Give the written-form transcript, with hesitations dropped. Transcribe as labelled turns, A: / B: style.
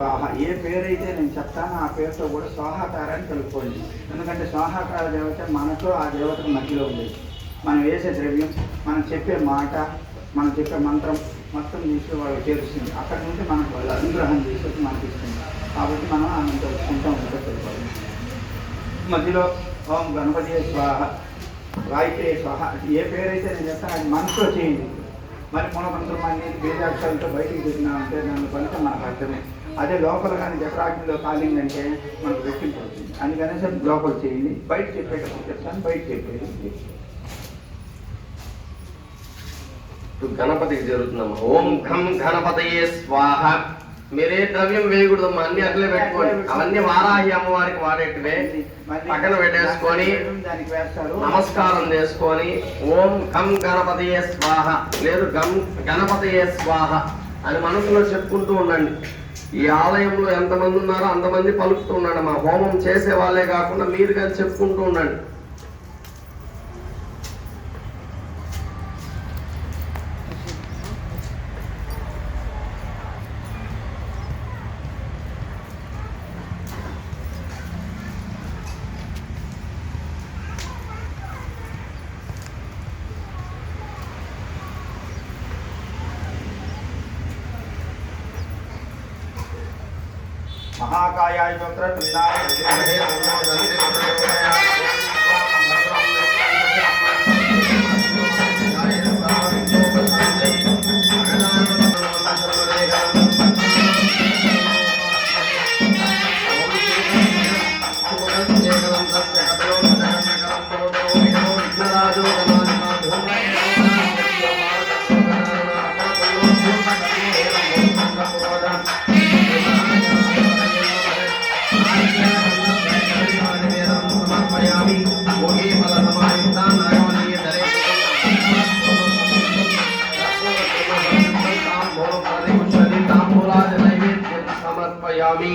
A: స్వాహ ఏ పేరైతే నేను చెప్తానో ఆ పేరుతో కూడా స్వాహాకారాన్ని కలుపుకోండి. ఎందుకంటే స్వాహాకార దేవత మనతో ఆ దేవతకు మధ్యలో ఉండేది. మనం వేసే ద్రవ్యం, మనం చెప్పే మాట, మనం చెప్పే మంత్రం మొత్తం తీసుకుని వాళ్ళు చేరుస్తుంది. అక్కడి నుండి మనకు వాళ్ళు అనుగ్రహం తీసుకొచ్చి మనకి ఇస్తుంది. కాబట్టి మనం ఆమె తెలుసుకుంటూ ఉంటే సరిపోతుంది. మధ్యలో ఓం గణపతి స్వాహ, వాయితే స్వాహ, ఏ పేరైతే నేను చెప్తాను అది మనసులో చేయండి. మరి మూలమంత్రమాన్ని బీజాక్షరాలతో బయటికి చెప్పినామంటే దాని ఫలితం మనకు అర్థమే. అదే లోపల కానీ జఠరాగ్నిలో కాలిందంటే మనకు రెట్టింపడుతుంది. అందుకనేసి లోపల చేయండి. బయట చెప్పేటప్పుడు చెప్తాను, బయట చెప్పేది
B: గణపతికి జరుగుతుందమ్మా. ఓం ఘం గణపతయే స్వాహ. మీరే ద్రవ్యం వేయకూడదమ్మా, అన్ని అట్లే పెట్టుకోండి. అవన్నీ వారాహి అమ్మవారికి వాడేటివే. పక్కన పెట్టేసుకొని
A: దానికి వేస్తారు,
B: నమస్కారం చేసుకొని ఓం ఘం గణపతయే స్వాహ లేదు గం గణపతయే స్వాహ అని మనసులో చెప్పుకుంటూ ఉండండి. ఈ ఆలయంలో ఎంతమంది ఉన్నారో అంతమంది పలుకుతూ ఉండండి. మా హోమం చేసే వాళ్ళే కాకుండా మీరు కానీ చెప్పుకుంటూ ఉండండి.
A: మహాకాయాయ స్తోత్ర పిండాయ
B: సమర్పయామి.